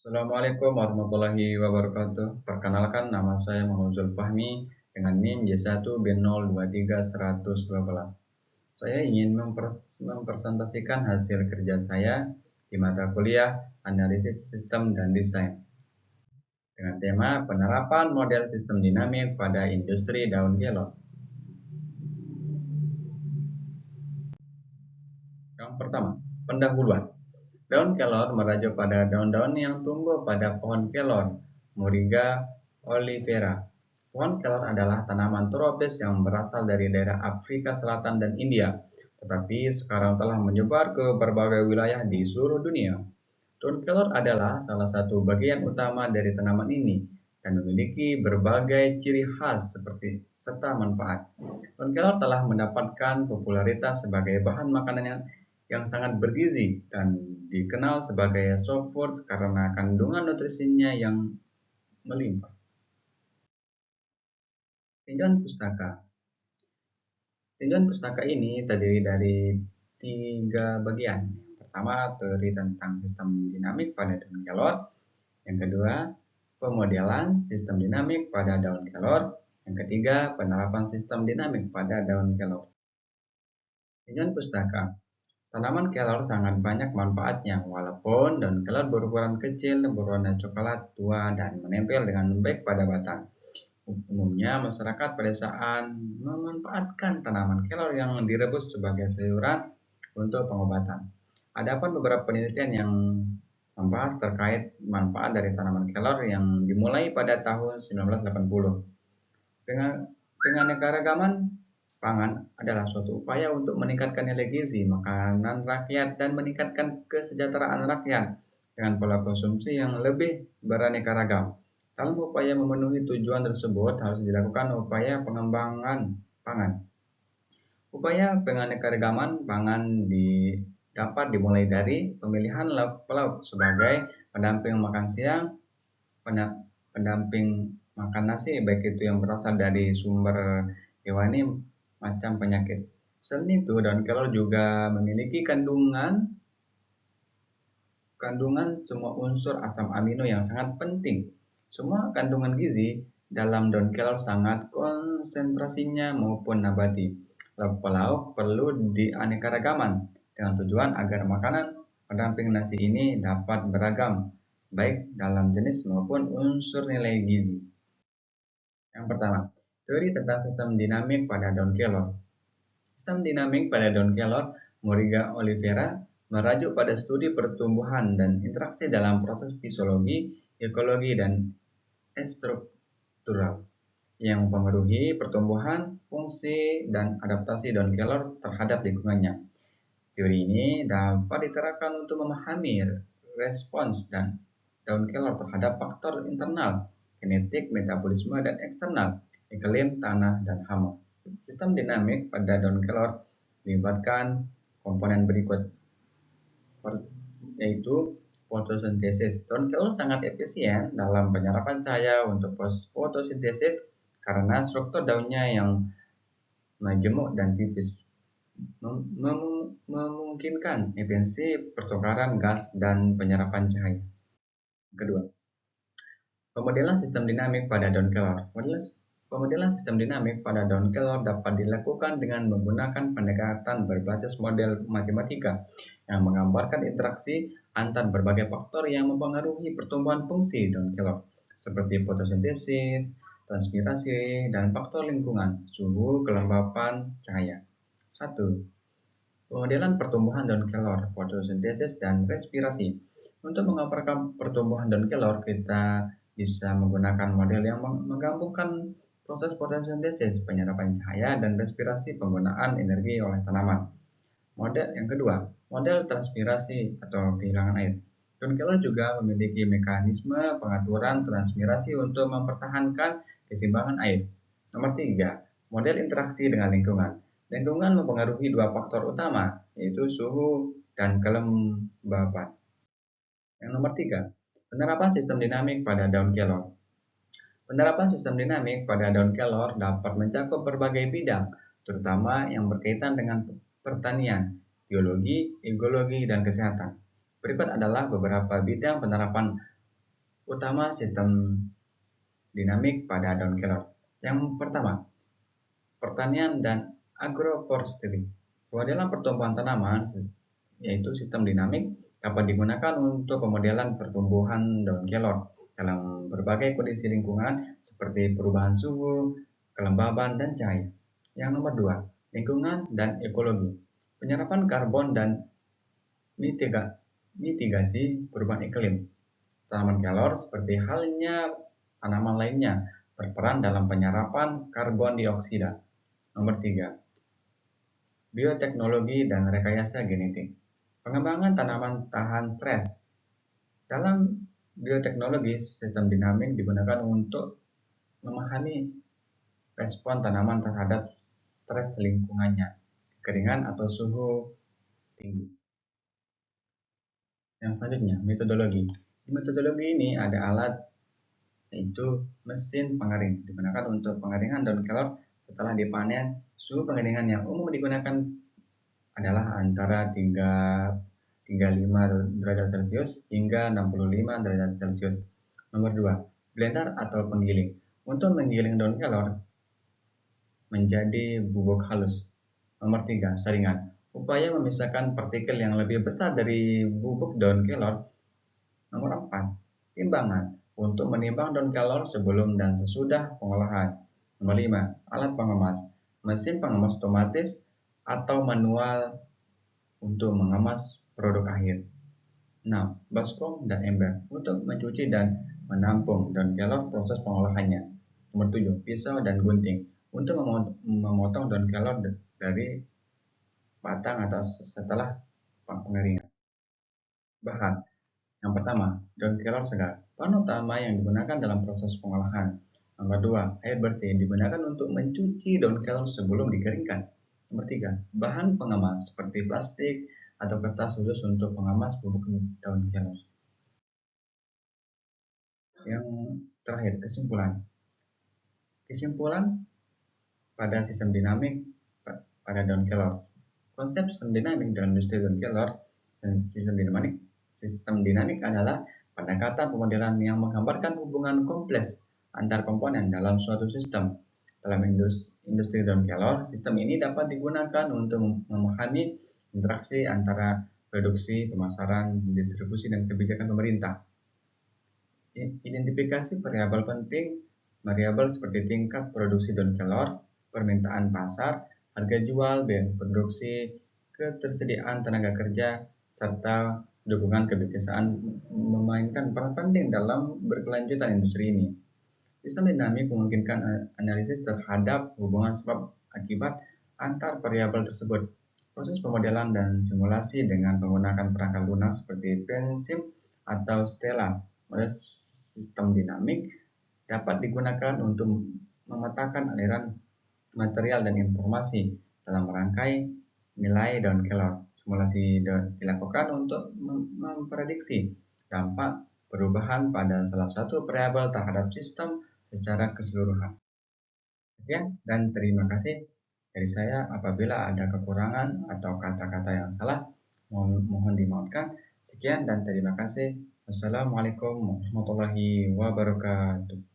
Assalamualaikum warahmatullahi wabarakatuh. Perkenalkan, nama saya Muhammad Zulfahmi dengan NIM J1B023-112. Saya ingin mempresentasikan hasil kerja saya di mata kuliah Analisis Sistem dan Desain dengan tema penerapan model sistem dinamik pada industri daun kelor. Yang pertama, pendahuluan. Daun kelor merujuk pada daun-daun yang tumbuh pada pohon kelor, Muriga olivera. Pohon kelor adalah tanaman tropis yang berasal dari daerah Afrika Selatan dan India, tetapi sekarang telah menyebar ke berbagai wilayah di seluruh dunia. Daun kelor adalah salah satu bagian utama dari tanaman ini dan memiliki berbagai ciri khas serta manfaat. Daun kelor telah mendapatkan popularitas sebagai bahan makanan yang sangat bergizi dan dikenal sebagai soft food karena kandungan nutrisinya yang melimpah. Tinjauan pustaka. Tinjauan pustaka ini terdiri dari 3 bagian. Pertama, teori tentang sistem dinamik pada daun kelor. Yang kedua, pemodelan sistem dinamik pada daun kelor. Yang ketiga, penerapan sistem dinamik pada daun kelor. Tinjauan pustaka. Tanaman kelor sangat banyak manfaatnya, walaupun daun kelor berukuran kecil, berwarna coklat tua, dan menempel dengan baik pada batang. Umumnya, masyarakat pedesaan memanfaatkan tanaman kelor yang direbus sebagai sayuran untuk pengobatan. Adapun beberapa penelitian yang membahas terkait manfaat dari tanaman kelor yang dimulai pada tahun 1980. Dengan keanekaragaman pangan adalah suatu upaya untuk meningkatkan nilai gizi makanan rakyat dan meningkatkan kesejahteraan rakyat dengan pola konsumsi yang lebih beraneka ragam. Dalam upaya memenuhi tujuan tersebut harus dilakukan upaya pengembangan pangan. Upaya penganekaragaman pangan dapat dimulai dari pemilihan lauk pauk sebagai pendamping makan siang, pendamping makan nasi, baik itu yang berasal dari sumber hewani macam penyakit. Selain itu, daun kelor juga memiliki kandungan semua unsur asam amino yang sangat penting. Semua kandungan gizi dalam daun kelor sangat konsentrasinya maupun nabati. Lauk pauk perlu dianekaragaman dengan tujuan agar makanan pendamping nasi ini dapat beragam, baik dalam jenis maupun unsur nilai gizi. Yang pertama, teori tentang sistem dinamik pada daun kelor. Sistem dinamik pada daun kelor Muriga olivera merujuk pada studi pertumbuhan dan interaksi dalam proses fisiologi, ekologi, dan struktural yang mempengaruhi pertumbuhan, fungsi, dan adaptasi daun kelor terhadap lingkungannya. Teori ini dapat diterapkan untuk memahami respons dan daun kelor terhadap faktor internal, genetik, metabolisme, dan eksternal, iklim, tanah, dan hama. Sistem dinamik pada daun kelor melibatkan komponen berikut, yaitu fotosintesis. Daun kelor sangat efisien dalam penyerapan cahaya untuk fotosintesis karena struktur daunnya yang majemuk dan tipis memungkinkan efisiensi pertukaran gas dan penyerapan cahaya. Kedua, pemodelan sistem dinamik pada daun kelor. Pemodelan sistem dinamik pada daun kelor dapat dilakukan dengan menggunakan pendekatan berbasis model matematika yang menggambarkan interaksi antar berbagai faktor yang mempengaruhi pertumbuhan fungsi daun kelor, seperti fotosintesis, transpirasi, dan faktor lingkungan, suhu, kelembapan, cahaya. 1. Pemodelan pertumbuhan daun kelor, fotosintesis, dan respirasi. Untuk menggambarkan pertumbuhan daun kelor, kita bisa menggunakan model yang menggabungkan proses fotosintesis, penyerapan cahaya, dan respirasi penggunaan energi oleh tanaman. Model yang kedua, model transpirasi atau kehilangan air. Daun kelor juga memiliki mekanisme pengaturan transpirasi untuk mempertahankan keseimbangan air. Nomor 3, model interaksi dengan lingkungan. Lingkungan mempengaruhi 2 faktor utama, yaitu suhu dan kelembapan. Yang nomor 3, penerapan sistem dinamik pada daun kelor. Penerapan sistem dinamik pada daun kelor dapat mencakup berbagai bidang, terutama yang berkaitan dengan pertanian, biologi, ekologi, dan kesehatan. Berikut adalah beberapa bidang penerapan utama sistem dinamik pada daun kelor. Yang pertama, pertanian dan agroforestry. Pemodelan pertumbuhan tanaman, yaitu sistem dinamik, dapat digunakan untuk pemodelan pertumbuhan daun kelor dalam berbagai kondisi lingkungan seperti perubahan suhu, kelembaban, dan cahaya. Yang nomor dua, lingkungan dan ekologi. Penyerapan karbon dan mitigasi perubahan iklim. Tanaman kelor seperti halnya tanaman lainnya berperan dalam penyerapan karbon dioksida. Nomor 3, bioteknologi dan rekayasa genetik. Pengembangan tanaman tahan stres. Dalam bioteknologi, sistem dinamik digunakan untuk memahami respon tanaman terhadap stres lingkungannya, kekeringan atau suhu tinggi. Yang selanjutnya, metodologi. Di metodologi ini ada alat, yaitu mesin pengering, digunakan untuk pengeringan daun kelor setelah dipanen. Suhu pengeringan yang umum digunakan adalah antara 35 derajat Celcius hingga 65 derajat Celcius. Nomor 2, blender atau penggiling. Untuk menggiling daun kelor menjadi bubuk halus. Nomor 3, saringan. Upaya memisahkan partikel yang lebih besar dari bubuk daun kelor. Nomor 4, timbangan. Untuk menimbang daun kelor sebelum dan sesudah pengolahan. Nomor 5, alat pengemas. Mesin pengemas otomatis atau manual untuk mengemas produk akhir. 6, baskom dan ember. Untuk mencuci dan menampung daun kelor proses pengolahannya. Nomor 7, pisau dan gunting. Untuk memotong daun kelor dari batang atau setelah pengeringan. Bahan. Yang pertama, daun kelor segar. Bahan utama yang digunakan dalam proses pengolahan. Nomor 2, air bersih digunakan untuk mencuci daun kelor sebelum dikeringkan. Nomor 3, bahan pengemas seperti plastik atau kertas khusus untuk pengemas bubuk daun kelor. Yang terakhir, kesimpulan. Kesimpulan pada sistem dinamik pada daun kelor. Konsep sistem dinamik dalam industri daun kelor dan sistem dinamik adalah pendekatan pemodelan yang menggambarkan hubungan kompleks antar komponen dalam suatu sistem. Dalam industri daun kelor, sistem ini dapat digunakan untuk memahami interaksi antara produksi, pemasaran, distribusi, dan kebijakan pemerintah. Identifikasi variabel penting, variabel seperti tingkat produksi daun kelor, permintaan pasar, harga jual, biaya produksi, ketersediaan tenaga kerja, serta dukungan kebiasaan memainkan peran penting dalam berkelanjutan industri ini. Sistem dinamik memungkinkan analisis terhadap hubungan sebab akibat antar variabel tersebut. Proses pemodelan dan simulasi dengan menggunakan perangkat lunak seperti Pensim atau Stella. Model sistem dinamik dapat digunakan untuk memetakan aliran material dan informasi dalam rangkai nilai daun kelor. Simulasi dilakukan untuk memprediksi dampak perubahan pada salah satu variabel terhadap sistem secara keseluruhan. Sekian dan terima kasih dari saya. Apabila ada kekurangan atau kata-kata yang salah, mohon dimaafkan. Sekian dan terima kasih. Wassalamualaikum warahmatullahi wabarakatuh.